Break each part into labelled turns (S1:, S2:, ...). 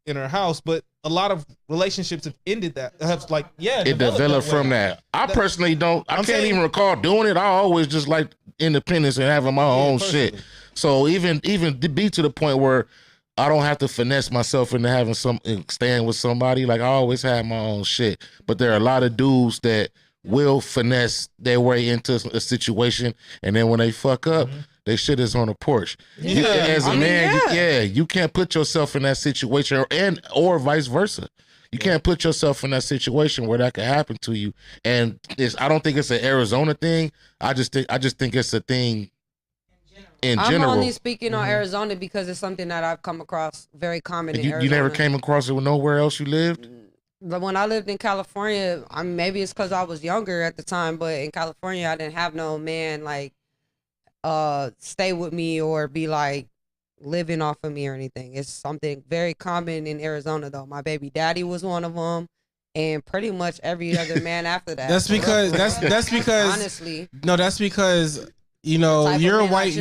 S1: in her house, but a lot of relationships have ended that. Have like,
S2: it developed from that. I personally don't. I can't even recall doing it. I always just like independence and having my own shit. So even to be to the point where I don't have to finesse myself into having staying with somebody. Like I always have my own shit. But there are a lot of dudes that will finesse their way into a situation, and then when they fuck up, their shit is on the porch. As a man, you can't put yourself in that situation, or vice versa. You can't put yourself in that situation where that could happen to you. And I don't think it's an Arizona thing. I just think it's a thing in general.
S3: I'm only speaking on Arizona because it's something that I've come across very common in Arizona.
S2: You never came across it with nowhere else you lived?
S3: But when I lived in California, maybe it's because I was younger at the time, but in California, I didn't have no man like stay with me or be like living off of me or anything. It's something very common in Arizona, though. My baby daddy was one of them, and pretty much every other man after that.
S1: That's because
S3: honestly,
S1: no, that's because you're a white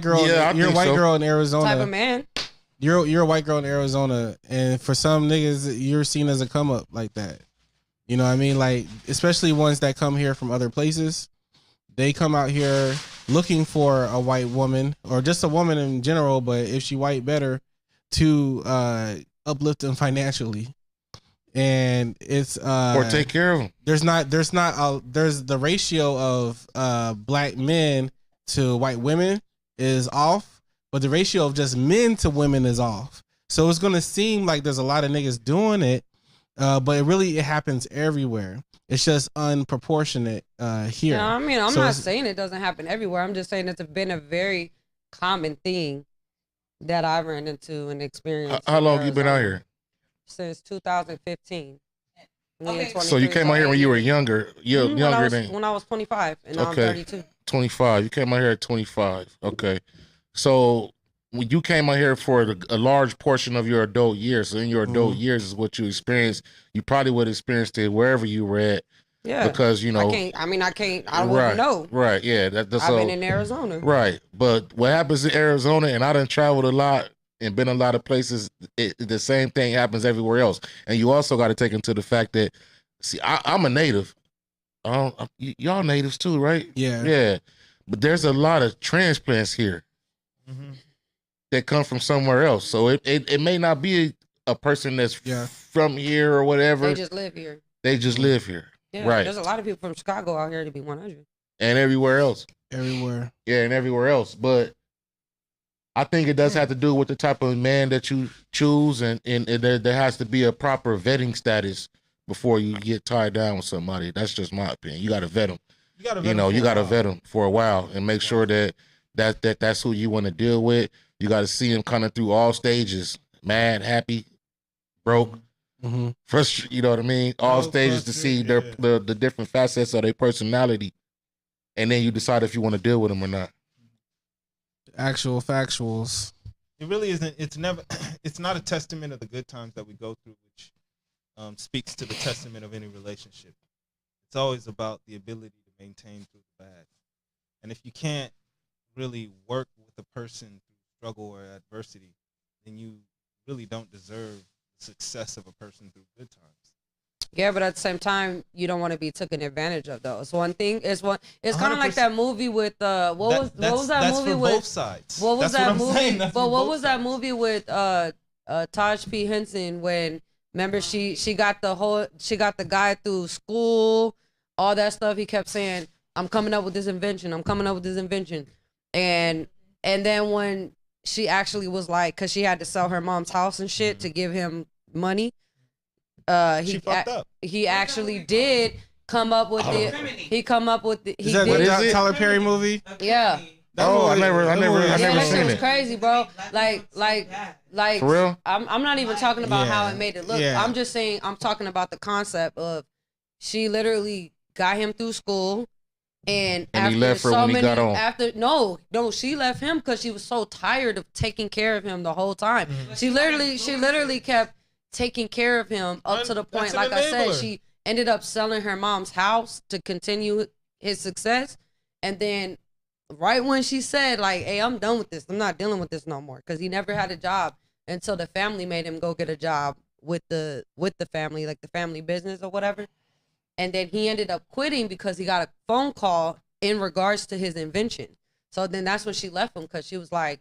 S1: girl.
S2: Yeah,
S1: you're a white girl in Arizona.
S3: Type of man.
S1: You're a white girl in Arizona, and for some niggas, you're seen as a come up like that. You know what I mean? Like, especially ones that come here from other places, they come out here looking for a white woman or just a woman in general, but if she white, better, to uplift them financially. And it's
S2: or take care of them.
S1: There's the ratio of black men to white women is off. But the ratio of just men to women is off. So it's going to seem like there's a lot of niggas doing it, but it happens everywhere. It's just unproportionate here.
S3: Yeah, I mean, I'm not saying it doesn't happen everywhere. I'm just saying it's been a very common thing that I've run into and experienced.
S2: How long have you been out here?
S3: Since 2015.
S2: Okay. So you came out here when you were younger. When
S3: I was 25, and now I'm 32.
S2: 25. You came out here at 25. Okay. So when you came out here for a large portion of your adult years, so in your adult years is what you experienced, you probably would have experienced it wherever you were at.
S3: Yeah.
S2: Because,
S3: I wouldn't know.
S2: Right, yeah.
S3: I've been in Arizona.
S2: Right. But what happens in Arizona, and I done traveled a lot and been a lot of places, the same thing happens everywhere else. And you also got to take into the fact that, see, I'm a native. Y'all natives too, right?
S1: Yeah.
S2: Yeah. But there's a lot of transplants here. That come from somewhere else. So it may not be a person that's from here or whatever.
S3: They just live here.
S2: Yeah, right.
S3: There's a lot of people from Chicago out here, to be 100.
S2: And everywhere else.
S1: Everywhere.
S2: Yeah, and everywhere else. But I think it does have to do with the type of man that you choose, and there has to be a proper vetting status before you get tied down with somebody. That's just my opinion. You got to vet them. You got to vet them for a while and make sure that's who you want to deal with. You got to see them coming through all stages, mad, happy, broke, frustrated. You know what I mean? All stages to see the different facets of their personality, and then you decide if you want to deal with them or not.
S1: Actual factuals.
S4: It really isn't. It's never. It's not a testament of the good times that we go through, which speaks to the testament of any relationship. It's always about the ability to maintain through the bad, and if you can't really work with a person through struggle or adversity, then you really don't deserve the success of a person through good times.
S3: Yeah, but at the same time, you don't want to be taken advantage of, though. It's one thing. It's kind of like that movie with what was that movie with?
S4: Both sides.
S3: What was that movie? But what was that movie with Taj P. Henson when? Remember, she got the guy through school, all that stuff. He kept saying, "I'm coming up with this invention. I'm coming up with this invention," and then when she actually was like, because she had to sell her mom's house and shit to give him money. He actually did come up with it. He come up with the.
S1: Is that the Tyler Perry movie?
S3: Yeah.
S2: I never
S3: that
S2: seen
S3: shit was
S2: it.
S3: crazy, bro. Like.
S2: For real?
S3: I'm not even talking about how it made it look.
S1: Yeah.
S3: I'm just saying I'm talking about the concept of she literally got him through school, and after
S2: he left her when he got on.
S3: She left him because she was so tired of taking care of him the whole time. She literally kept taking care of him up to the point, like I said, she ended up selling her mom's house to continue his success. And then right when she said, like, hey, I'm done with this, I'm not dealing with this no more, because he never had a job. And so the family made him go get a job with the family, like the family business or whatever. And then he ended up quitting because he got a phone call in regards to his invention. So then that's when she left him, because she was like,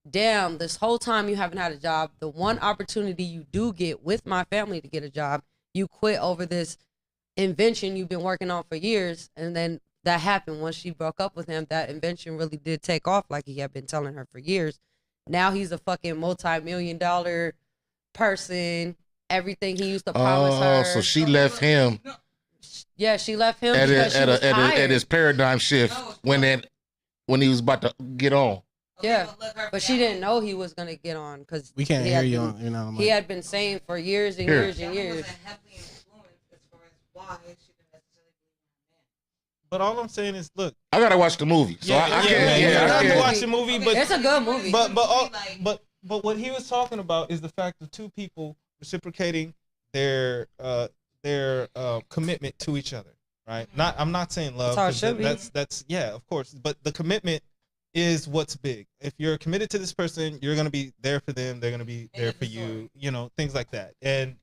S3: damn, this whole time you haven't had a job. The one opportunity you do get with my family to get a job, you quit over this invention you've been working on for years. And then that happened. Once she broke up with him, that invention really did take off, like he had been telling her for years. Now he's a fucking multi-million-dollar person. Everything he used to promise her.
S2: So she left him.
S3: Yeah, she left him
S2: at
S3: because she was tired.
S2: at his paradigm shift when he was about to get on.
S3: Yeah, but she didn't know he was gonna get on because
S1: we can't hear you. On, you know,
S3: he had been saying for years and years and years.
S4: But all I'm saying is, look,
S2: I gotta watch the movie, so I can't.
S4: You have to watch the movie, but
S3: it's a good movie.
S4: But what he was talking about is the fact of two people reciprocating their commitment to each other, right? I'm not saying love.
S3: That's how it should be.
S4: That's yeah, of course. But the commitment is what's big. If you're committed to this person, you're gonna be there for them. They're gonna be there for you. You know, things like that. And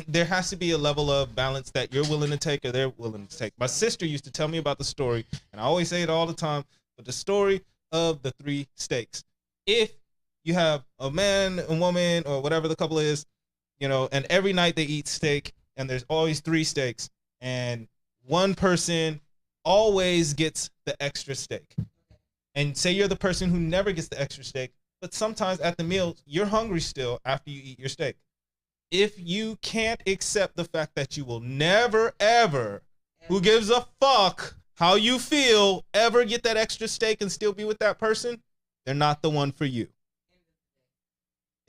S4: there has to be a level of balance that you're willing to take or they're willing to take. My sister used to tell me about the story, and I always say it all the time, but the story of the 3 steaks. If you have a man, a woman, or whatever the couple is, you know, and every night they eat steak, and there's always 3 steaks, and one person always gets the extra steak. And say you're the person who never gets the extra steak, but sometimes at the meal, you're hungry still after you eat your steak. If you can't accept the fact that you will never, ever, who gives a fuck how you feel, ever get that extra steak and still be with that person, they're not the one for you.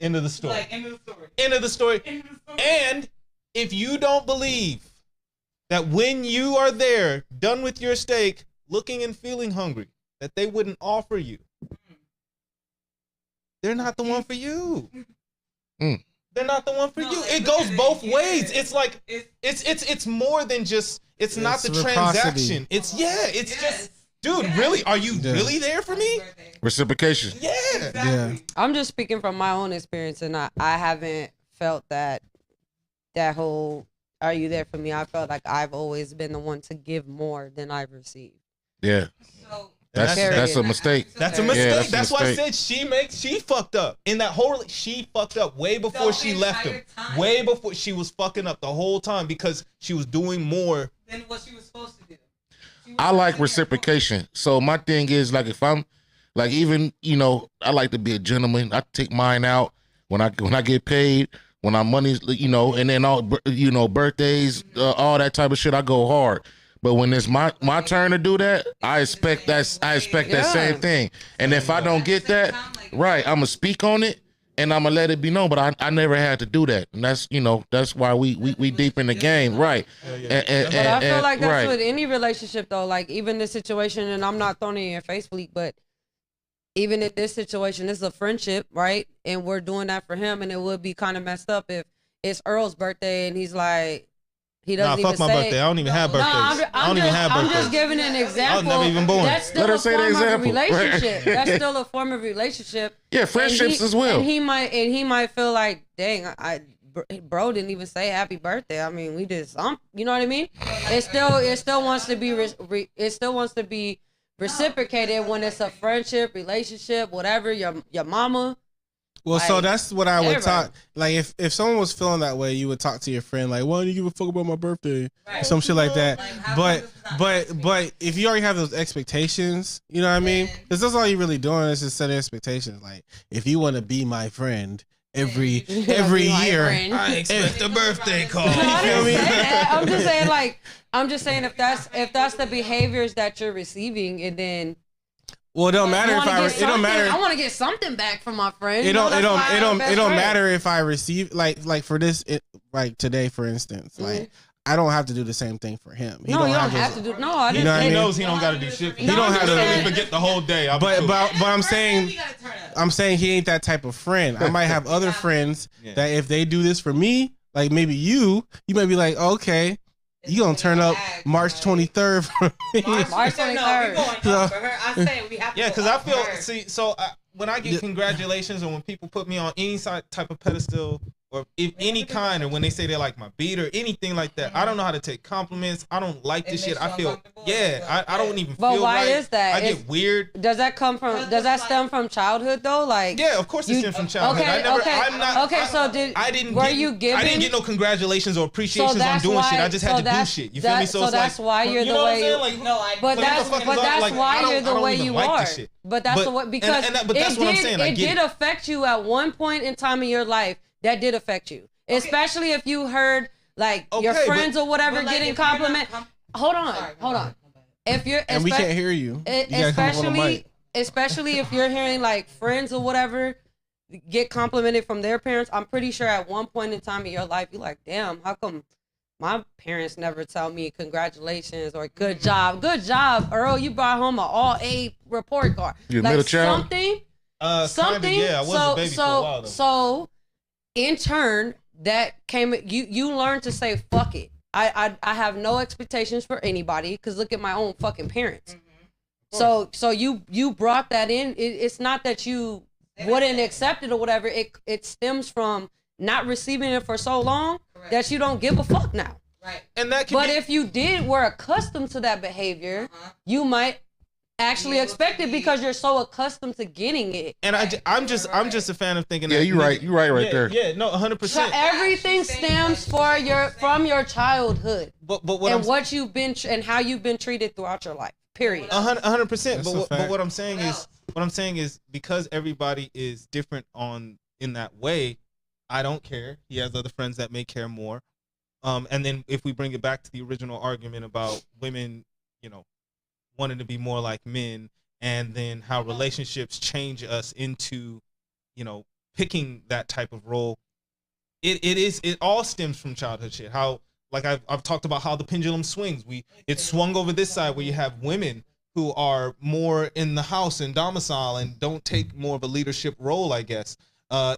S4: End of the story.
S5: Like, end of the story.
S4: End of the story. And if you don't believe that when you are there, done with your steak, looking and feeling hungry, that they wouldn't offer you, they're not the one for you. They're not the one for you. It goes both ways. It's like it's more than just. It's not the transaction. It's just, dude. Really, are you really there for me?
S2: Reciprocation.
S4: Yeah.
S5: Exactly.
S1: Yeah.
S3: I'm just speaking from my own experience, and I haven't felt that whole "are you there for me?" I felt like I've always been the one to give more than I've received.
S2: Yeah.
S5: So
S2: That's a mistake.
S4: That's a mistake.
S2: Yeah,
S4: that's why I said she fucked up. In that whole, she fucked up way before she left him. Way before, she was fucking up the whole time because she was doing more
S5: than what she was supposed to do.
S2: I like reciprocation. So my thing is, like, if I'm like, even, you know, I like to be a gentleman. I take mine out when I get paid, when I'm money's, you know, and then all, you know, birthdays, all that type of shit, I go hard. But when it's my turn to do that, I expect that same thing. And if I don't get that, right, I'm gonna speak on it and I'm gonna let it be known. But I never had to do that, and that's, you know, that's why we deep in the game, right?
S3: But I feel like that's with any relationship though. Like even this situation, and I'm not throwing it in your face, Fleek, but even in this situation, it's a friendship, right? And we're doing that for him, and it would be kind of messed up if it's Earl's birthday and he's like. He doesn't even
S4: fuck my birthday. I don't even have birthdays.
S3: I'm just giving an example.
S4: I was never even born.
S3: That's still a form of a relationship. That's still a form of relationship.
S2: Yeah, friendships as well.
S3: And he might feel like, dang, bro didn't even say happy birthday. I mean, we did something. You know what I mean? It still wants to be reciprocated when it's a friendship, relationship, whatever. Your mama.
S1: Well, so that's what I would talk.
S3: Right.
S1: Like, if someone was feeling that way, you would talk to your friend, like, "Why don't you give a fuck about my birthday?" Right. Some shit like that. Like, but if you already have those expectations, you know what I mean? Because that's all you're really doing is just setting expectations. Like, if you want to be my friend every year,
S4: I expect a birthday call.
S3: No, I'm just saying if that's the behaviors that you're receiving, and then.
S1: Well, it don't matter if it don't matter.
S3: I want to get something back from my friend.
S1: It don't matter if I receive like for this like today, for instance, like I don't have to do the same thing for him.
S3: You don't have to do. No, I didn't.
S4: He knows he don't got to do shit.
S1: He don't have to
S4: forget the whole day.
S1: But I'm saying he ain't that type of friend. I might have other friends that if they do this for me, like maybe you might be like, okay. You gonna turn up March 23rd for me?
S3: March 23rd.
S5: No, we going up for her. I say we have to.
S4: Yeah, because I feel. See, so when I get congratulations or when people put me on any type of pedestal or any kind, or when they say they like my beat or anything like that, I don't know how to take compliments. I don't like this shit. I feel, I don't even feel right.
S3: But why is that?
S4: I get weird.
S3: Does that come from, does that stem from childhood though? Like,
S4: yeah, of course it stems from childhood. I didn't get no congratulations or appreciations on doing shit. I just had to do shit. You feel me?
S3: So that's why you're the way. But that's why you're the way you are. But that's the way, because it did affect you at one point in time in your life. That did affect you, especially if you heard like your friends or whatever getting compliment. Hold on. If you're
S1: and we can't hear you,
S3: especially if you're hearing like friends or whatever get complimented from their parents. I'm pretty sure at one point in time in your life you're like, damn, how come my parents never tell me congratulations or good job, Earl, you brought home an all A report card.
S2: You're like middle child?
S3: Something.
S4: Yeah, I was a baby for a while though.
S3: So in turn, that came. You learned to say fuck it. I have no expectations for anybody because look at my own fucking parents. Mm-hmm. So you brought that in. It's not that you wouldn't accept it or whatever. It stems from not receiving it for so long that you don't give a fuck now.
S5: Right.
S4: And that. But
S3: if you were accustomed to that behavior, you might actually expect it because you're so accustomed to getting it.
S4: And I'm just a fan of thinking.
S2: Yeah,
S4: that
S2: you're right there.
S4: Yeah, no, 100%.
S3: So everything stems from your childhood.
S4: But
S3: what you've been and how you've been treated throughout your life. Period.
S4: 100%. But what I'm saying is because everybody is different in that way, I don't care. He has other friends that may care more. And then if we bring it back to the original argument about women, wanting to be more like men, and then how relationships change us into, picking that type of role. It all stems from childhood shit. How, like I've talked about how the pendulum swings. It swung over this side where you have women who are more in the house and domicile and don't take more of a leadership role, I guess,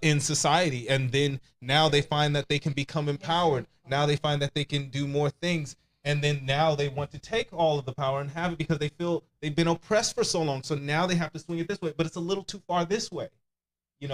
S4: in society. And then now they find that they can become empowered. Now they find that they can do more things. And then now they want to take all of the power and have it because they feel they've been oppressed for so long. So now they have to swing it this way, but it's a little too far this way.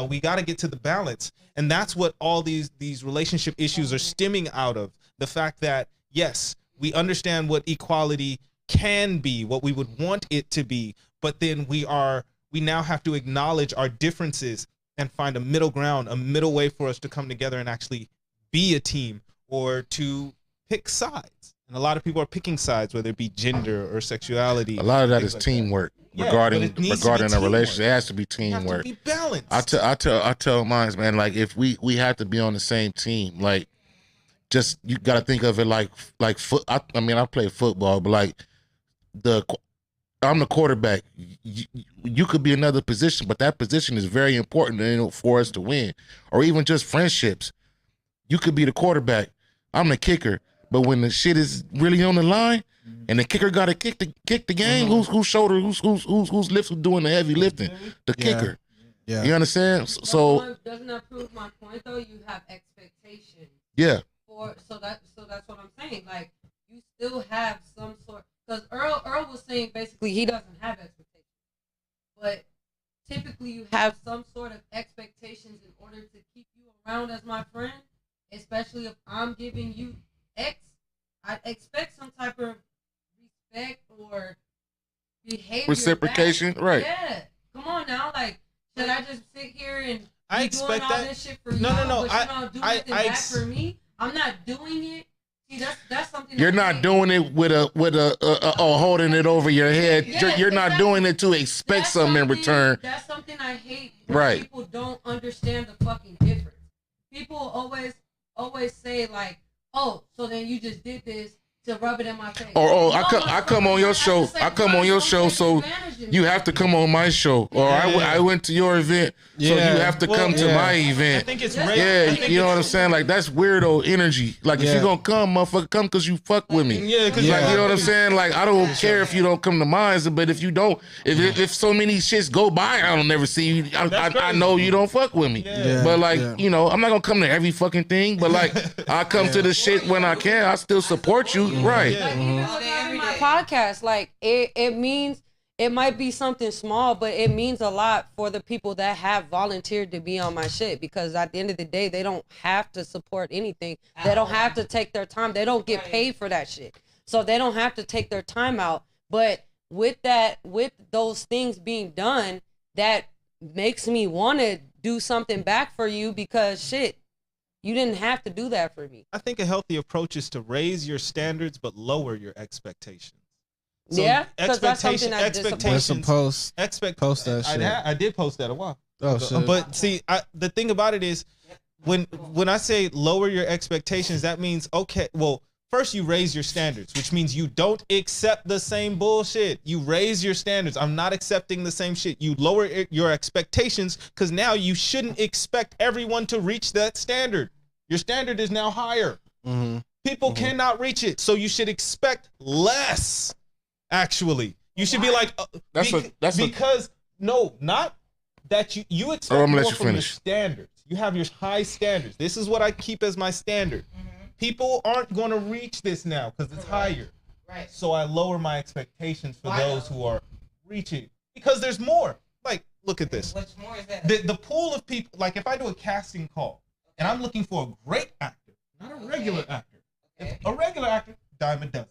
S4: We got to get to the balance. And that's what all these relationship issues are stemming out of. The fact that, yes, we understand what equality can be, what we would want it to be, but then we now have to acknowledge our differences and find a middle ground, a middle way for us to come together and actually be a team or to pick sides. And a lot of people are picking sides, whether it be gender or sexuality.
S2: A lot of that is teamwork regarding a relationship. It has to be teamwork.
S4: You have to be balanced.
S2: I tell mine, man, like if we have to be on the same team, like just you got to think of it like foot. I play football, but like I'm the quarterback. You could be another position, but that position is very important for us to win, or even just friendships. You could be the quarterback. I'm the kicker. But when the shit is really on the line, and the kicker got to kick the game, who's doing the heavy lifting? The kicker. Yeah. You understand? So
S3: doesn't that prove my point though? You have expectations.
S2: Yeah.
S3: So that's what I'm saying. Like you still have some sort, because Earl was saying basically he doesn't have expectations, but typically you have some sort of expectations in order to keep you around as my friend, especially if I'm giving you X, I expect some type of respect or behavior.
S2: Reciprocation,
S3: back.
S2: right.
S3: Yeah. Come on now. Like, should I just sit here and
S4: I
S3: doing all this shit for you?
S4: No.
S3: But you don't do anything back for me? I'm not doing it. See, that's something
S2: you're not doing it with a holding it over your head.
S3: Yeah,
S2: you're not doing it to expect something in return.
S3: That's something I hate.
S2: Right.
S3: People don't understand the fucking difference. People always say like, oh, so then you just did this to rub it in my face.
S2: I come on your show. I come on your show, so you have to come on my show. Or I went to your event, so you have to come to my event.
S4: I think it's
S2: you know what I'm saying? Like that's weirdo energy. Like if you gonna come, motherfucker, come because you fuck with me.
S4: Yeah,
S2: like you know what I'm saying? Like I don't care if you don't come to mine, but if you don't, if so many shits go by, I don't never see you. I know you don't fuck with me. But like I'm not gonna come to every fucking thing. But like I come to the shit when I can. I still support you. Right.
S3: Like even with having my podcast, like it means it might be something small, but it means a lot for the people that have volunteered to be on my shit, because at the end of the day, they don't have to support anything. They don't have to take their time. They don't get paid for that shit. So they don't have to take their time out. But with those things being done, that makes me want to do something back for you, because shit, you didn't have to do that for me.
S4: I think a healthy approach is to raise your standards but lower your expectations. So
S3: yeah, because that's something that's
S4: expectations.
S1: Post that shit.
S4: I did post that a while.
S1: Oh shit.
S4: But see, the thing about it is, when I say lower your expectations, that means okay. Well, first you raise your standards, which means you don't accept the same bullshit. You raise your standards. I'm not accepting the same shit. You lower your expectations, because now you shouldn't expect everyone to reach that standard. Your standard is now higher.
S1: Mm-hmm.
S4: People cannot reach it, so you should expect less. Actually, you should be like, because not that you expect more from your standards. You have your high standards. This is what I keep as my standard. People aren't going to reach this now because it's higher. Right. So I lower my expectations for those who are reaching, because there's more. Like, look at this. What's more is that the pool of people. Like, if I do a casting call and I'm looking for a great actor, not a regular actor. If a regular actor, dime a dozen.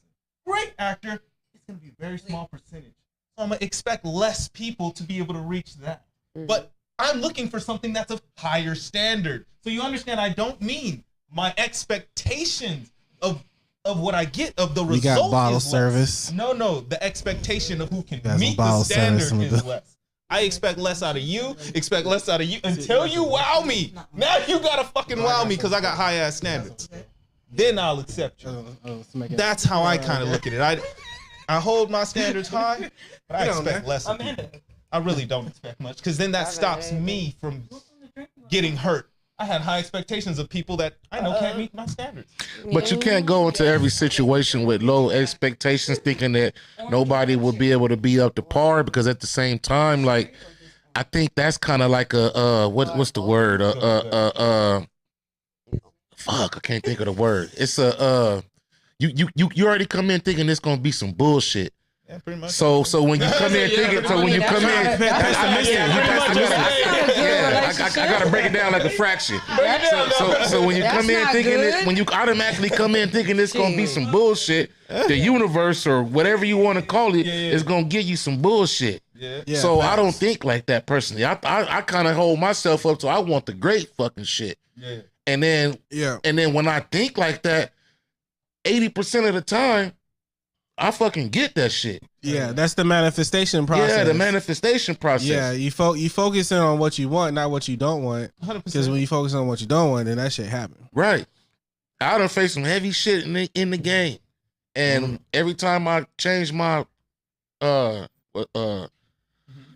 S4: Great actor, it's going to be a very small percentage. So I'm going to expect less people to be able to reach that. But I'm looking for something that's of higher standard. So you understand, I don't mean my expectations of what I get, of the result.
S1: You got bottle
S4: is
S1: service.
S4: Less. No, the expectation of who can meet the standard is less. I expect less out of you, expect less out of you, until you wow me. Now you gotta fucking wow me, because I got high ass standards. Then I'll accept you. That's how I kind of look at it. I hold my standards high, but I expect less of people. I really don't expect much, because then that stops me from getting hurt. I had high expectations of people that I know can't meet my standards.
S2: But you can't go into every situation with low expectations, thinking that nobody will be able to be up to par, because at the same time, like, I think that's kind of like a what's the word? Fuck, I can't think of the word. It's you already come in thinking it's gonna be some bullshit.
S4: Yeah, pretty much.
S2: So when you come in thinking, so when you come in, I gotta break it down like a fraction. So when you come in thinking this, when you automatically come in thinking it's gonna be some bullshit, the universe or whatever you want to call it is gonna give you some bullshit. So I don't think like that personally. I kind of hold myself up to I want the great fucking shit. And then when I think like that, 80% of the time, I fucking get that shit.
S1: Yeah, that's the manifestation process.
S2: Yeah, the manifestation process.
S1: Yeah, you focus in on what you want, not what you don't want.
S4: 100%.
S1: Because when you focus on what you don't want, then that shit happen.
S2: Right. I done faced some heavy shit in the game, and every time I change my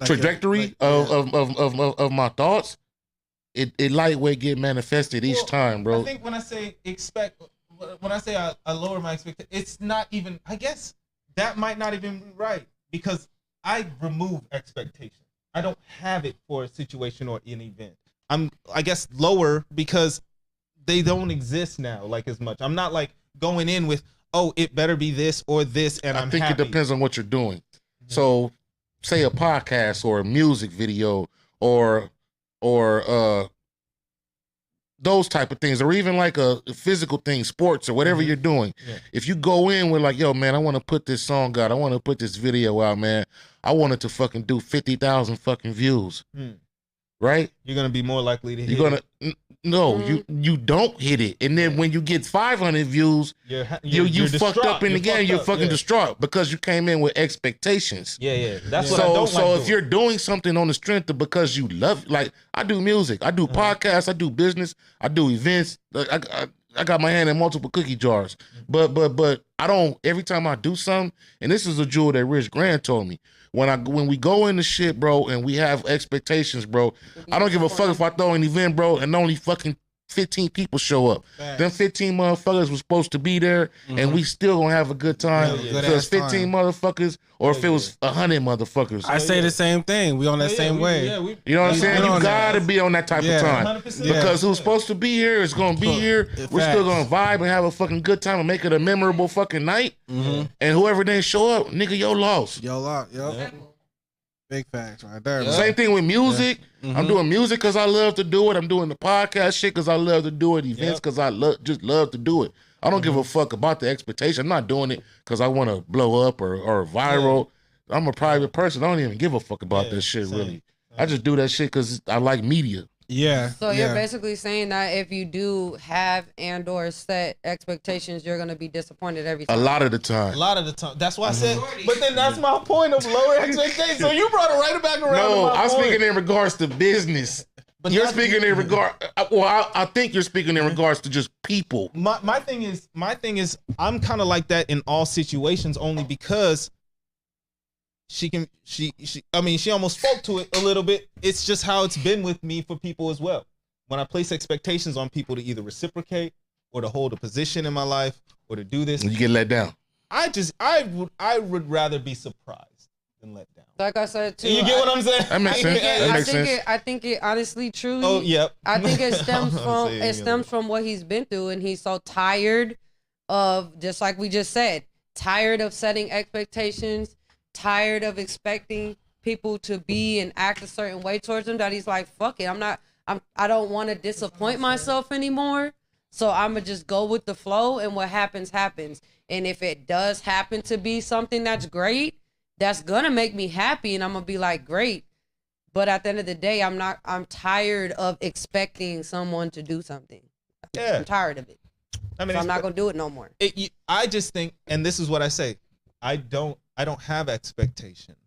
S2: trajectory of my thoughts, it lightweight get manifested each time, bro.
S4: I think when I say I lower my expectations, it's not even, I guess that might not even be right, because I remove expectations. I don't have it for a situation or an event. I guess lower because they don't exist now like as much. I'm not like going in with, oh, it better be this or this, and I think
S2: it depends on what you're doing. So say a podcast or a music video or those type of things, or even like a physical thing, sports or whatever you're doing. If you go in with like, yo, man, I want to put this song out, I want to put this video out, man, I want it to fucking do 50,000 fucking views, right?
S4: You're gonna be more likely to hit it.
S2: You don't hit it, and then when you get 500 views, you fucked up in the game. You're fucking distraught because you came in with expectations.
S4: That's what I don't
S2: like doing. If you're doing something on the strength of because you love, like I do music, I do podcasts, I do business, I do events. I got my hand in multiple cookie jars, but I don't. Every time I do something, and this is a jewel that Rich Grant told me. When we go into shit, bro, and we have expectations, bro, I don't give a fuck if I throw an event, bro, and only fucking 15 people show up. Them 15 motherfuckers were supposed to be there, and we still gonna have a good time. If it was 15 motherfuckers, or if it was 100 motherfuckers.
S1: I say the same thing. We on that same way.
S2: You know what I'm saying? You gotta be on that type of time.
S4: 100%.
S2: Because who's supposed to be here is gonna be here. We're still gonna vibe and have a fucking good time and make it a memorable fucking night. And whoever didn't show up, nigga, your loss.
S1: Yo, lock, yo. Big facts right there.
S4: Yeah.
S1: Bro.
S2: Same thing with music.
S1: Yeah.
S2: I'm doing music because I love to do it. I'm doing the podcast shit because I love to do it. Events
S4: Yep.
S2: because I just love to do it. I don't give a fuck about the expectation. I'm not doing it because I want to blow up or viral. I'm a private person. I don't even give a fuck about that shit, really. I just do that shit because I like media.
S1: Yeah.
S3: So you're basically saying that if you do have and/or set expectations, you're gonna be disappointed every time.
S2: A lot of the time.
S4: A lot of the time. That's why I said. But then that's my point of lower expectations. So you brought it right back around.
S2: No,
S4: to my
S2: I'm
S4: point.
S2: speaking in regards to business.
S4: But
S2: you're speaking in regard. Well, I think you're speaking in regards to just people.
S4: My thing is I'm kind of like that in all situations only because she almost spoke to it a little bit. It's just how it's been with me for people as well. When I place expectations on people to either reciprocate or to hold a position in my life or to do this,
S2: You get let down.
S4: I would rather be surprised than let down.
S3: Like I said too.
S4: You get what I'm saying?
S2: That makes sense. That makes sense.
S3: I think it honestly, truly.
S4: Oh, yep.
S3: I think it stems
S4: I'm
S3: from
S4: saying,
S3: from what he's been through, and he's so tired of, just like we just said, tired of setting expectations, tired of expecting people to be and act a certain way towards him, that he's like, fuck it, I don't want to disappoint myself anymore, so I'm gonna just go with the flow, and what happens happens. And if it does happen to be something that's great, that's gonna make me happy, and I'm gonna be like, great. But at the end of the day, I'm tired of expecting someone to do something.
S4: Yeah.
S3: I'm tired of it.
S4: I mean,
S3: So I'm not gonna do it no more.
S4: I just think, and this is what I say, I don't have expectations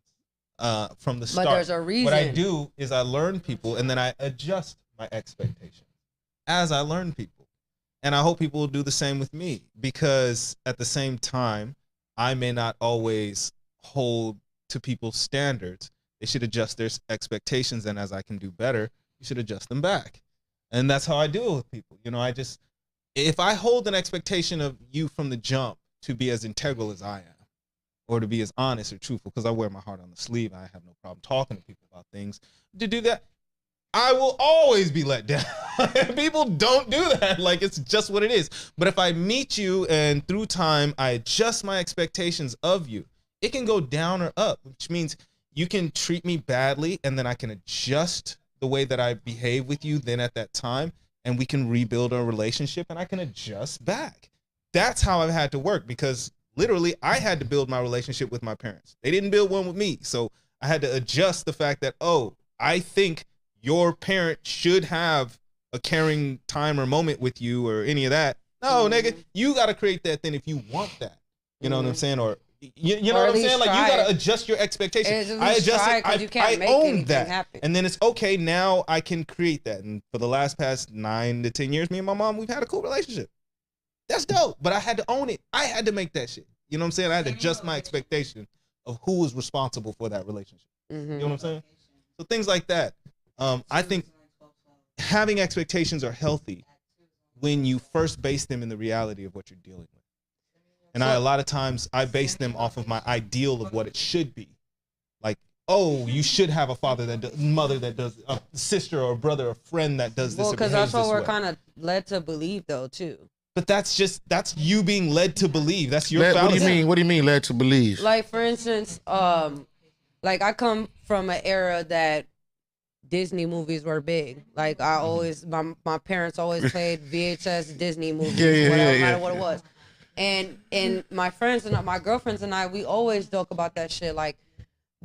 S4: from the start.
S3: But there's a reason.
S4: What I do is I learn people, and then I adjust my expectations as I learn people. And I hope people will do the same with me, because at the same time, I may not always hold to people's standards. They should adjust their expectations, and as I can do better, you should adjust them back. And that's how I deal with people. You know, if I hold an expectation of you from the jump to be as integral as I am, or to be as honest or truthful, because I wear my heart on the sleeve, I have no problem talking to people about things, to do that, I will always be let down. People don't do that. Like, it's just what it is. But if I meet you and through time, I adjust my expectations of you, it can go down or up, which means you can treat me badly, and then I can adjust the way that I behave with you then at that time, and we can rebuild a relationship, and I can adjust back. That's how I've had to work, because literally I had to build my relationship with my parents. They didn't build one with me. So I had to adjust the fact that, oh, I think your parent should have a caring time or moment with you or any of that. No, nigga, you got to create that then if you want that. You know what I'm saying? Or you know what I'm saying? Like, you got to adjust your expectations. I adjust it. I own that.
S3: Happen.
S4: And then it's okay. Now I can create that. And for the past 9 to 10 years, me and my mom, we've had a cool relationship. That's dope. But I had to own it. I had to make that shit. You know what I'm saying? I had to adjust my expectation of who was responsible for that relationship. You know what I'm saying? So things like that. I think having expectations are healthy when you first base them in the reality of what you're dealing with. And a lot of times I base them off of my ideal of what it should be. Like, oh, you should have a father that does, mother that does, a sister or a brother or friend that does this.
S3: Well,
S4: because
S3: that's what we're kind of led to believe, though, too.
S4: But that's you being led to believe. That's your fallacy.
S2: What do you mean? What do you mean led to believe?
S3: Like, for instance, like, I come from an era that Disney movies were big. Like, I always, my parents always played VHS Disney movies, no matter what it was. And my friends and my girlfriends and I, we always joke about that shit. Like,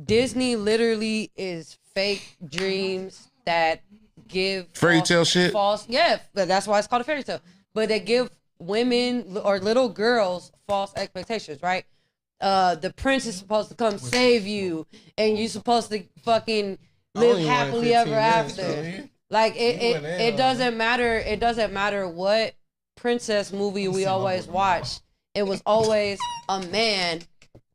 S3: Disney literally is fake dreams that give
S2: fairy tale shit.
S3: False, yeah, that's why it's called a fairy tale. But they give women or little girls false expectations, right? The prince is supposed to come save you, and you're supposed to fucking live happily ever after. Like, it doesn't matter. It doesn't matter what princess movie we always watch. It was always a man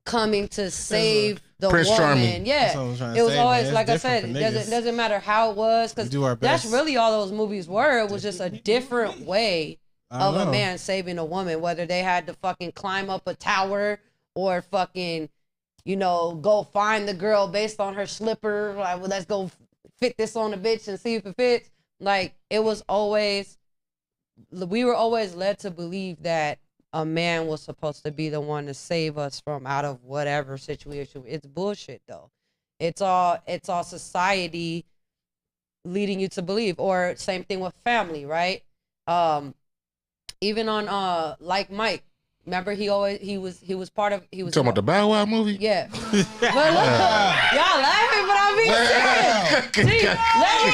S3: coming to save the
S2: Prince
S3: woman.
S2: Charming.
S3: Yeah, it was always,
S1: man.
S3: like I said, it doesn't matter how it was, because that's really all those movies were. It was just a different way of a man saving a woman, whether they had to fucking climb up a tower or fucking, go find the girl based on her slipper. Like, well, let's go fit this on the bitch and see if it fits. Like, we were always led to believe that a man was supposed to be the one to save us from out of whatever situation. It's bullshit, though. It's all society leading you to believe. Or same thing with family, right? Even on like Mike. Remember, he was part of. He was
S2: talking about the Bow Wow movie.
S3: Yeah, but look, y'all laughing, but I mean, see, let me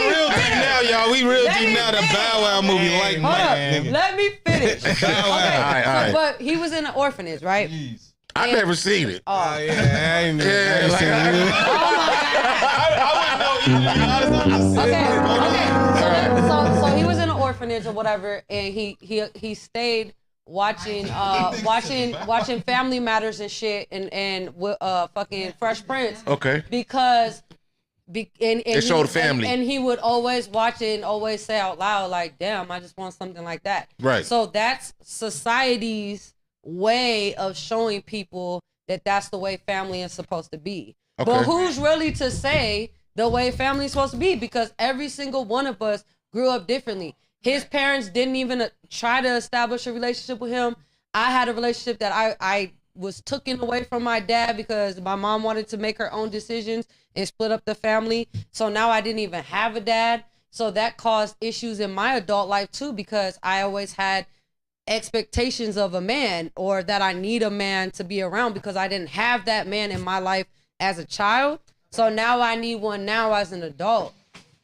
S4: real deep now, y'all. We real deep now. The Bow Wow movie, like man.
S3: Let me finish.
S4: Bow Wow.
S3: Okay,
S2: All right.
S3: but he was in an orphanage, right?
S4: Jeez.
S2: I never seen it.
S1: Oh yeah, I ain't
S3: So he was in an orphanage or whatever, and he stayed watching Family Matters and shit and fucking Fresh Prince.
S2: Okay.
S3: Because
S2: It showed family.
S3: And he would always watch it and always say out loud, like, damn, I just want something like that.
S2: Right.
S3: So that's society's way of showing people that that's the way family is supposed to be.
S2: Okay.
S3: But who's really to say the way family is supposed to be? Because every single one of us grew up differently. His parents didn't even try to establish a relationship with him. I had a relationship that I was taken away from my dad because my mom wanted to make her own decisions and split up the family. So now I didn't even have a dad. So that caused issues in my adult life too, because I always had expectations of a man, or that I need a man to be around because I didn't have that man in my life as a child. So now I need one now as an adult.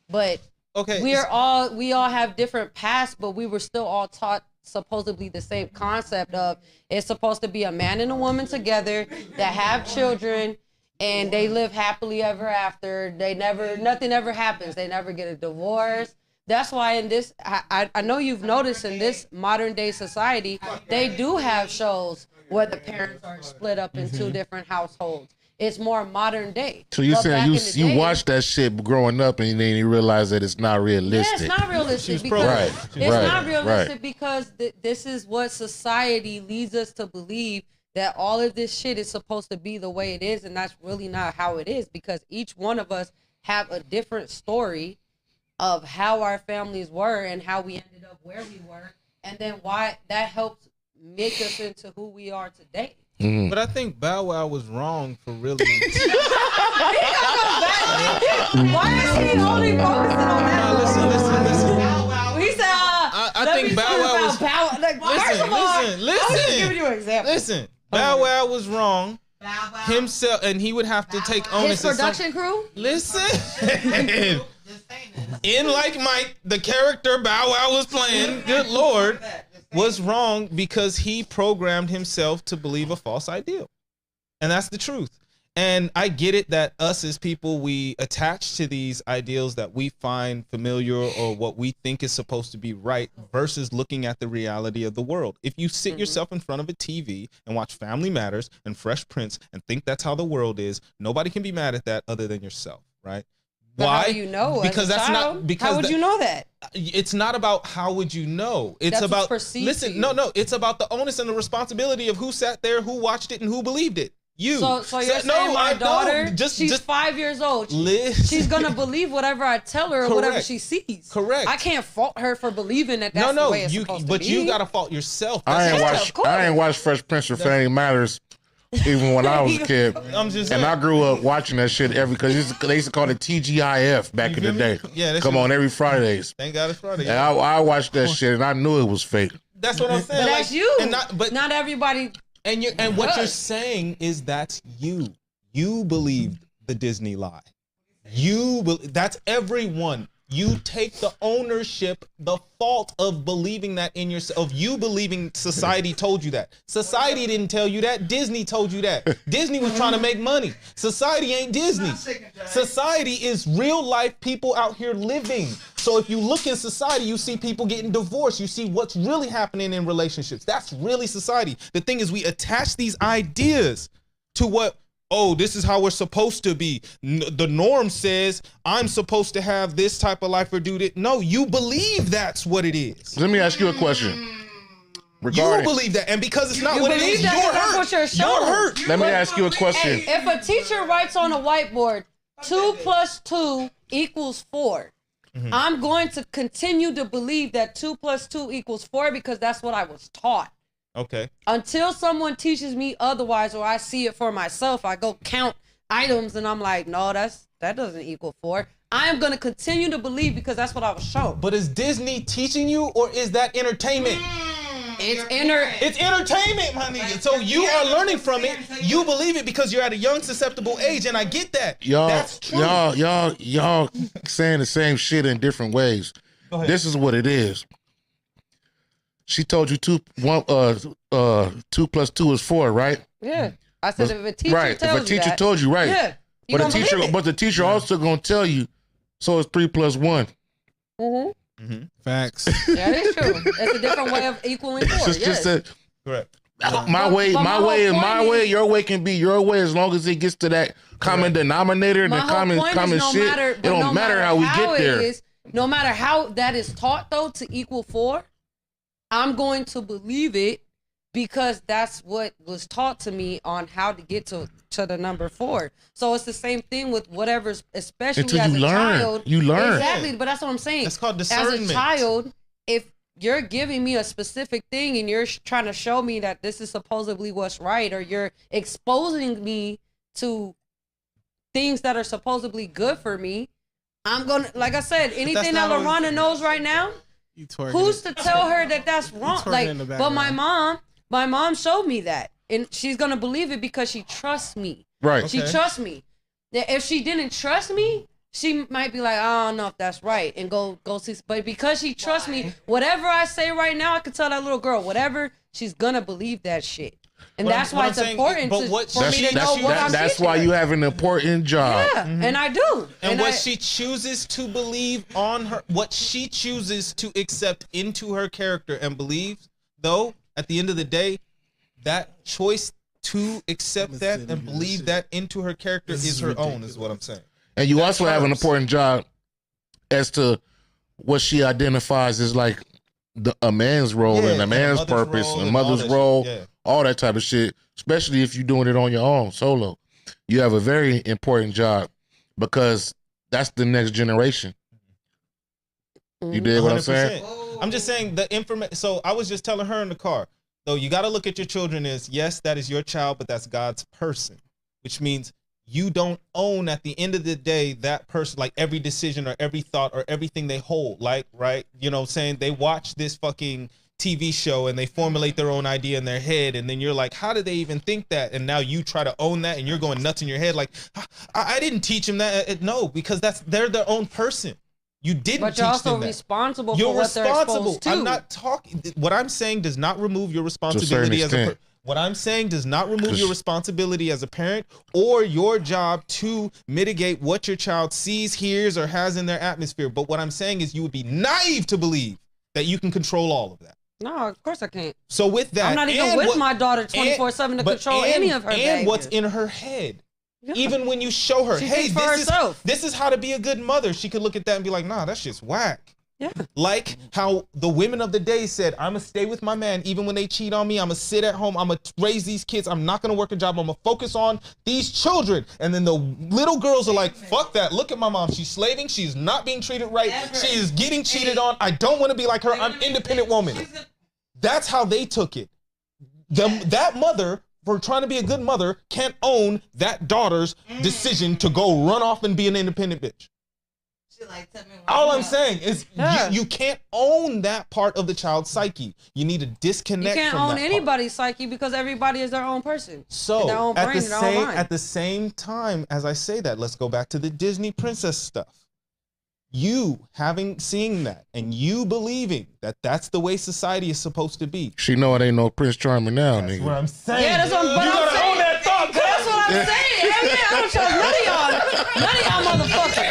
S3: But
S4: okay,
S3: we all have different paths, but we were still all taught supposedly the same concept of it's supposed to be a man and a woman together that have children and they live happily ever after. Nothing ever happens. They never get a divorce. That's why in this, I know you've noticed in this modern day society, they do have shows where the parents are split up in two different households. It's more modern day.
S2: So you're saying you watched that shit growing up and then you realize that it's not realistic.
S3: Yeah, it's not realistic because this is what society leads us to believe, that all of this shit is supposed to be the way it is, and that's really not how it is, because each one of us have a different story of how our families were and how we ended up where we were, and then why that helps make us into who we are today.
S2: Mm.
S4: But I think Bow Wow was wrong for really.
S3: Why is he only focusing on that?
S4: Listen.
S3: We said,
S4: I think Bow Wow was.
S3: Listen. I'm just giving you an example.
S4: Listen, Bow Wow was wrong himself, and he would have to take onus.
S3: His production crew.
S4: Listen. In Like Mike, the character Bow Wow was playing, good Lord, was wrong because he programmed himself to believe a false ideal. And that's the truth. And I get it that us as people, we attach to these ideals that we find familiar or what we think is supposed to be right versus looking at the reality of the world. If you sit yourself in front of a TV and watch Family Matters and Fresh Prince and think that's how the world is, nobody can be mad at that other than yourself, right?
S3: But
S4: why?
S3: how do you know?
S4: Because that's
S3: child?
S4: not. Because
S3: how would you know that?
S4: It's not about how would you know. It's
S3: that's
S4: about
S3: listen.
S4: No. It's about the onus and the responsibility of who sat there, who watched it, and who believed it. You.
S3: So you're saying my daughter? She's 5 years old. She's gonna believe whatever I tell her or whatever she sees.
S4: Correct.
S3: I can't fault her for believing that. That's the way it's supposed to be.
S4: But you gotta fault yourself.
S2: I ain't watched Fresh Prince or Family Matters. Even when I was a kid, I grew up watching that shit because they used to call it TGIF back in the day.
S4: Yeah,
S2: come on every Fridays.
S4: Thank God it's Friday.
S2: And I watched that shit and I knew it was fake.
S4: That's what I'm saying.
S3: But that's you.
S4: But
S3: not everybody.
S4: And what you're saying is that's you. You believed the Disney lie. That's everyone. You take the ownership, the fault of believing that in yourself, of you believing society told you that. Society didn't tell you that. Disney told you that. Disney was trying to make money. Society ain't Disney. Society is real life people out here living. So if you look in society, you see people getting divorced. You see what's really happening in relationships. That's really society. The thing is, we attach these ideas to what, oh, this is how we're supposed to be. The norm says I'm supposed to have this type of life or do that. No, you believe that's what it is.
S2: Let me ask you a question.
S4: You believe that, and because it's not what it is, you're hurt. You're hurt.
S2: Let me ask you a question.
S3: If a teacher writes on a whiteboard, 2 + 2 = 4, I'm going to continue to believe that 2 + 2 = 4 because that's what I was taught.
S4: Okay.
S3: Until someone teaches me otherwise or I see it for myself, I go count items, and I'm like, no, that doesn't equal 4. I am gonna continue to believe because that's what I was shown.
S4: But is Disney teaching you, or is that entertainment?
S3: It's
S4: entertainment, my nigga. So you are learning from it. You believe it because you're at a young, susceptible age, and I get that. That's true.
S2: Y'all saying the same shit in different ways. This is what it is. She told you 2 plus 2 is 4, right?
S3: Yeah. I said if a teacher tells you
S2: if a teacher told you, right?
S3: Yeah.
S2: But the teacher also gonna tell you, so it's 3 plus 1.
S1: Facts.
S3: Yeah, it's true. It's a different way of equaling 4.
S4: Correct.
S2: My way, your way can be your way as long as it gets to that common denominator and the common shit. It don't matter how we get there.
S3: No matter how that is taught, though, to equal 4, I'm going to believe it because that's what was taught to me on how to get to the number 4. So it's the same thing with whatever's, especially
S2: until
S3: as
S2: you
S3: a
S2: learn.
S3: child.
S2: You learn.
S3: Exactly, but that's what I'm saying.
S4: That's called discernment.
S3: As a child, if you're giving me a specific thing and you're trying to show me that this is supposedly what's right, or you're exposing me to things that are supposedly good for me, I'm gonna, like I said, anything that LaRonna knows right now, who's to tell her that that's wrong? Like, but my mom showed me that, and she's gonna believe it because she trusts me.
S2: Right.
S3: She trusts me. If she didn't trust me, she might be like, I don't know if that's right, and go see. But because she trusts me, whatever I say right now, I can tell that little girl whatever, she's gonna believe that shit. And that's why it's important for me to know what I'm teaching.
S2: That's why you have an important job.
S3: Yeah, and I do.
S4: And what she chooses to believe on her, what she chooses to accept into her character and believe, though, at the end of the day, that choice to accept that and believe that into her character is her own, is what I'm saying.
S2: And you also have an important job as to what she identifies as like a man's role and a man's purpose and a mother's role, all that type of shit, especially if you're doing it on your own, solo. You have a very important job because that's the next generation. You did what I'm saying?
S4: I'm just saying the information. So I was just telling her in the car, though, you got to look at your children as, yes, that is your child, but that's God's person, which means you don't own at the end of the day that person, like every decision or every thought or everything they hold, like, right? You know what I'm saying? They watch this fucking TV show and they formulate their own idea in their head, and then you're like, how did they even think that? And now you try to own that and you're going nuts in your head like, I didn't teach them that. No, because they're their own person. You didn't teach them that. But you're also
S3: responsible for what they're exposed to.
S4: I'm not talking. What I'm saying does not remove your responsibility as a What I'm saying does not remove your responsibility as a parent or your job to mitigate what your child sees, hears, or has in their atmosphere. But what I'm saying is you would be naive to believe that you can control all of that.
S3: No, of course I can't.
S4: So with that,
S3: I'm not even with my daughter 24/7 to control any of her behavior.
S4: And what's in her head. Yeah. Even when you show her, hey, this is how to be a good mother, she could look at that and be like, nah, that's just whack.
S3: Yeah.
S4: Like how the women of the day said, I'm going to stay with my man even when they cheat on me. I'm going to sit at home. I'm going to raise these kids. I'm not going to work a job. I'm going to focus on these children. And then the little girls are like, fuck that. Look at my mom. She's slaving. She's not being treated right. She is getting cheated on. I don't want to be like her. I'm an independent woman. That's how they took it. That mother, for trying to be a good mother, can't own that daughter's decision to go run off and be an independent bitch. All I'm saying is you can't own that part of the child's psyche. You need to disconnect.
S3: You can't own anybody's psyche because everybody is their own person.
S4: So
S3: their own brain, their own mind.
S4: At the same time as I say that, let's go back to the Disney princess stuff. You seeing that and you believing that that's the way society is supposed to be.
S2: She know it ain't no Prince Charming now,
S4: that's
S2: nigga.
S4: What I'm saying.
S3: Yeah, that's what I'm saying.
S4: Own that thought.
S3: That's what I'm saying. I don't trust none of y'all motherfuckers.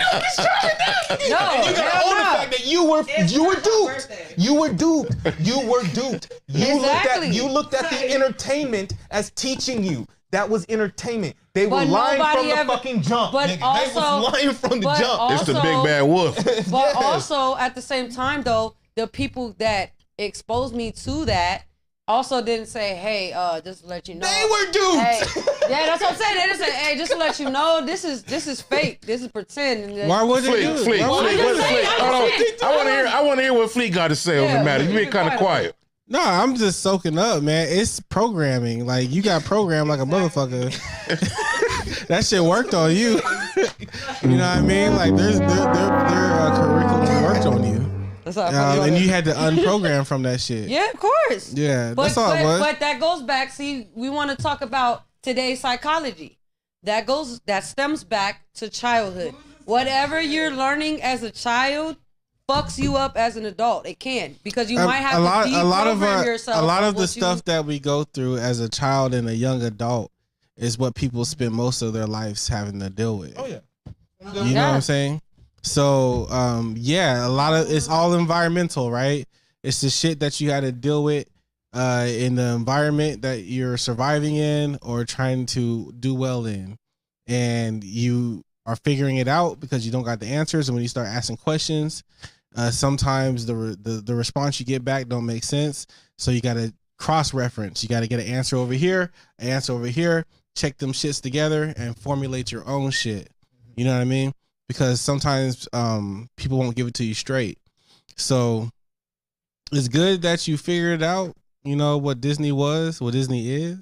S3: No,
S4: and you gotta own the fact that you were duped. You were duped. You were duped. You looked at the entertainment as teaching you. That was entertainment. They were lying from the fucking jump.
S3: But
S4: nigga.
S3: Also,
S4: they was lying from the jump.
S3: Also,
S2: it's the big bad wolf.
S3: But also, at the same time, though, the people that exposed me to that also didn't say, hey, just to let you know.
S4: They were duped.
S3: Hey, yeah, that's what I'm saying. They didn't say, hey, just to let you know, this is fake. This is pretend.
S1: Why would they do
S2: Fleet? I want to hear what Fleet got to say on the matter. You been kind of quiet.
S1: No, I'm just soaking up, man. It's programming. Like, you got programmed like a motherfucker. that shit worked on you. You know what I mean? Like their curriculum worked on you.
S3: That's all
S1: And you had to unprogram from that shit.
S3: Yeah, of course.
S1: Yeah, that's all it was.
S3: But that goes back. See, we want to talk about today's psychology. That stems back to childhood. Whatever you're learning as a child fucks you up as an adult. It can, because you might have to deprogram yourself.
S1: A lot of the stuff that we go through as a child and a young adult is what people spend most of their lives having to deal with.
S4: Oh yeah.
S1: You know what I'm saying? So, yeah, a lot of it's all environmental, right? It's the shit that you got to deal with in the environment that you're surviving in or trying to do well in, and you are figuring it out because you don't got the answers. And when you start asking questions, sometimes the response you get back don't make sense. So you got to cross-reference. You got to get an answer over here, an answer over here. Check them shits together and formulate your own shit. You know what I mean? Because sometimes people won't give it to you straight. So it's good that you figured out, you know, what Disney was, what Disney is.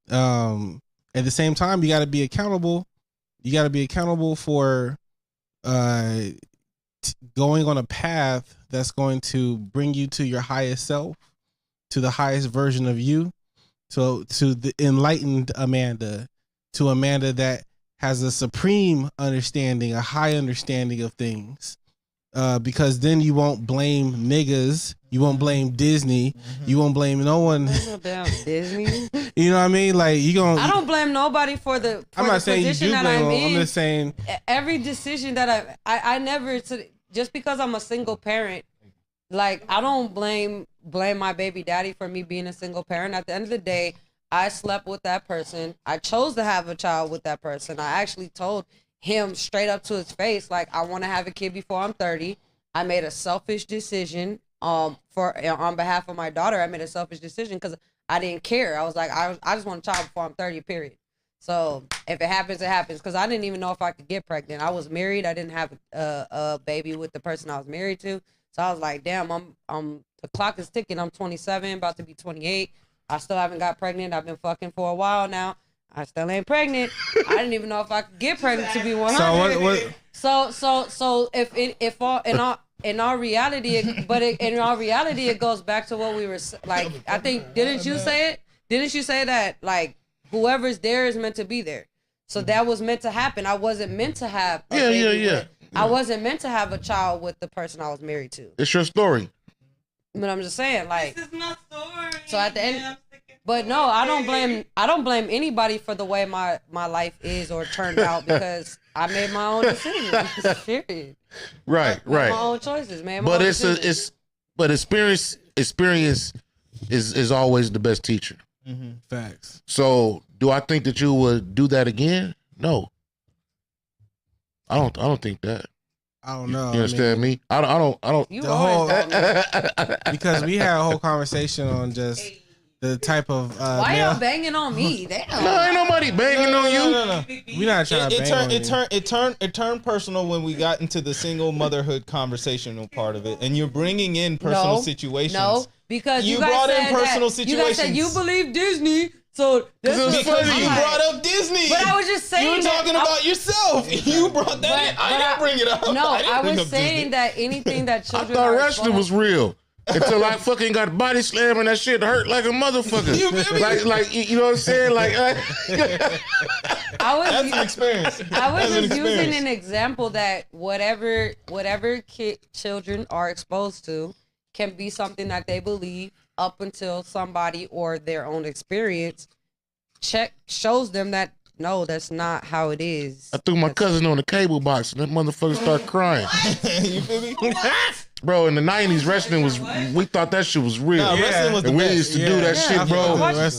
S1: At the same time, you got to be accountable. You got to be accountable for going on a path that's going to bring you to your highest self, to the highest version of you, to the enlightened Amanda, to Amanda that has a supreme understanding, a high understanding of things. Because then you won't blame niggas, you won't blame Disney, you won't blame no one.
S3: No damn Disney.
S1: You know what I mean? Like I
S3: don't blame nobody for the.
S1: I'm not saying you do blame them. I'm just saying
S3: every decision that I never, just because I'm a single parent, like I don't blame my baby daddy for me being a single parent. At the end of the day, I slept with that person. I chose to have a child with that person. I actually told him straight up to his face, like, I want to have a kid before I'm 30. I made a selfish decision on behalf of my daughter. I made a selfish decision because I didn't care. I was like, I just want a child before I'm 30, period. So if it happens, it happens. Because I didn't even know if I could get pregnant. I was married. I didn't have a baby with the person I was married to. So I was like, damn, the clock is ticking. I'm 27, about to be 28. I still haven't got pregnant. I've been fucking for a while now. I still ain't pregnant. I didn't even know if I could get pregnant to be 100. So if all in our reality, in our reality, it goes back to what we were like. I think didn't you say it? Didn't you say that like whoever's there is meant to be there? So that was meant to happen. I wasn't meant to have. Yeah. I wasn't meant to have a child with the person I was married to.
S2: It's your story.
S3: But I'm just saying, like,
S5: this is my story.
S3: So at the end, but no, I don't blame anybody for the way my life is or turned out because I made my own decisions. Period.
S2: Right.
S3: My own choices, man.
S2: But experience is always the best teacher.
S1: Mm-hmm. Facts.
S2: So do I think that you would do that again? No. I don't think that.
S1: I don't know.
S2: You understand me? I don't.
S3: You
S1: the
S3: whole
S1: because we had a whole conversation on just the type of.
S3: Why y'all banging on me? Damn.
S2: No, ain't nobody banging on you.
S4: No.
S1: We not trying to bang on you.
S4: It turned personal when we got into the single motherhood conversational part of it, and you're bringing in personal situations.
S3: No, because
S4: you brought in personal situations.
S3: You guys said you believe Disney. So
S4: because you brought up Disney.
S3: But I was just saying
S4: you were talking about yourself. You brought that in. I didn't bring it up.
S3: No, I was saying that anything that children
S2: I thought wrestling was real. Until I fucking got body slam and that shit hurt like a motherfucker. like you know what I'm saying? Like
S4: that's an experience.
S3: I was just using an example that whatever children are exposed to can be something that they believe up until somebody or their own experience shows them that no, that's not how it is.
S2: I threw my cousin on the cable box and that motherfucker started crying.
S4: You feel me?
S2: Bro, in the 90s, wrestling was, we thought that shit was real.
S4: Wrestling was the
S2: and we
S4: best.
S2: used to do that shit, bro.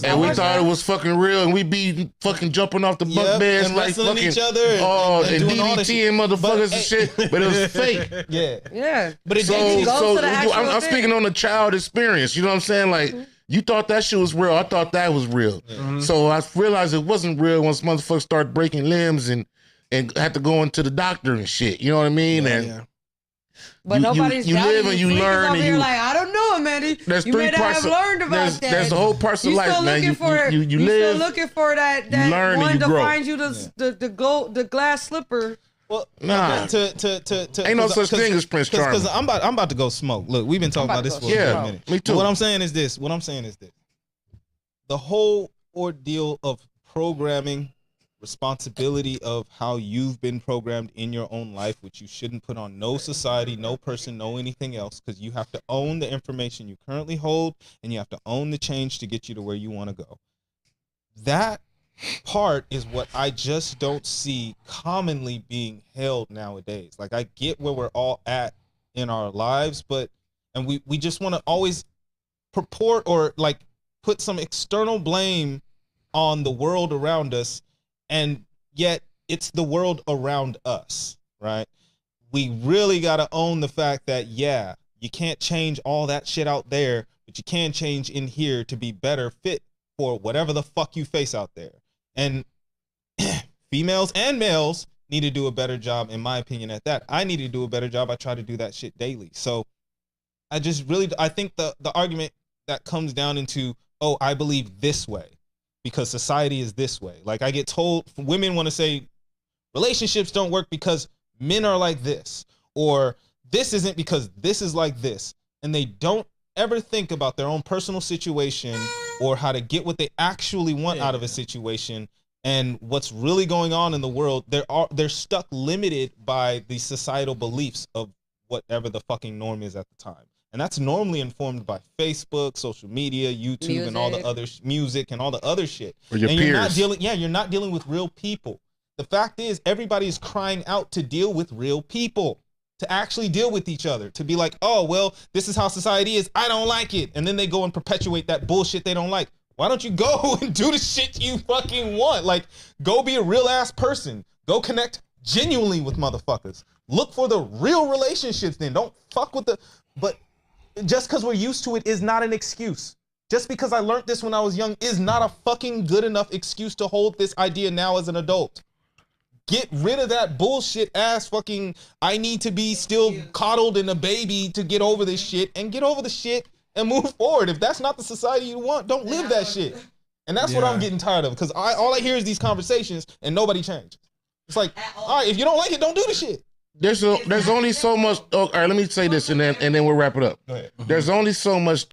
S2: And we thought it was fucking real. And we be fucking jumping off the bunk beds
S4: and
S2: like
S4: wrestling
S2: fucking,
S4: each other and doing all this
S2: DDT and motherfuckers and shit. But it was fake.
S3: Yeah.
S4: But it
S3: didn't go to the actual
S2: I'm speaking on the child experience. You know what I'm saying? Like, you thought that shit was real. I thought that was real. Mm-hmm. So I realized it wasn't real once motherfuckers started breaking limbs and had to go into the doctor and shit. You know what I mean?
S3: But nobody's
S2: you live and you learn and
S3: you're like, I don't know, man.
S2: There's
S3: You
S2: three
S3: may not
S2: parts.
S3: have learned about that.
S2: There's the whole parts of life, man. You live.
S3: Still looking for that
S2: learn,
S3: one
S2: and you
S3: to
S2: grow.
S3: find you the glass slipper.
S4: Well,
S2: Nah. Ain't no such thing as Prince Charming.
S4: Because I'm about to go smoke. Look, we've been talking about this for a minute.
S2: Me too.
S4: But what I'm saying is this. The whole ordeal of programming, responsibility of how you've been programmed in your own life, which you shouldn't put on no society, no person, no anything else, because you have to own the information you currently hold, and you have to own the change to get you to where you want to go. That part is what I just don't see commonly being held nowadays. Like, I get where we're all at in our lives, and we just want to always purport or like put some external blame on the world around us, and yet it's the world around us, right? We really got to own the fact that, yeah, you can't change all that shit out there, but you can change in here to be better fit for whatever the fuck you face out there. And females and males need to do a better job, in my opinion, at that. I need to do a better job. I try to do that shit daily. So I think the argument that comes down into, oh, I believe this way because society is this way. Like, I get told, women want to say relationships don't work because men are like this, or this isn't because this is like this. And they don't ever think about their own personal situation or how to get what they actually want out of a situation and what's really going on in the world. They're stuck limited by the societal beliefs of whatever the fucking norm is at the time. And that's normally informed by Facebook, social media, YouTube, and all the other music and all the other shit.
S2: Or your
S4: and
S2: peers.
S4: You're not dealing with real people. The fact is, everybody is crying out to deal with real people, to actually deal with each other, to be like, oh, well, this is how society is. I don't like it. And then they go and perpetuate that bullshit they don't like. Why don't you go and do the shit you fucking want? Like, go be a real ass person. Go connect genuinely with motherfuckers. Look for the real relationships then. Don't fuck with but just because we're used to it is not an excuse. Just because I learned this when I was young is not a fucking good enough excuse to hold this idea now as an adult. Get rid of that bullshit ass fucking, I need to be still coddled and a baby to get over this shit, and get over the shit and move forward. If that's not the society you want, don't live that shit. And that's what I'm getting tired of, because all I hear is these conversations and nobody changes. It's like, all right, if you don't like it, don't do the shit.
S2: There's only so much. Oh, all right, let me say this, and then we'll wrap it up.
S4: Go ahead.
S2: There's only so much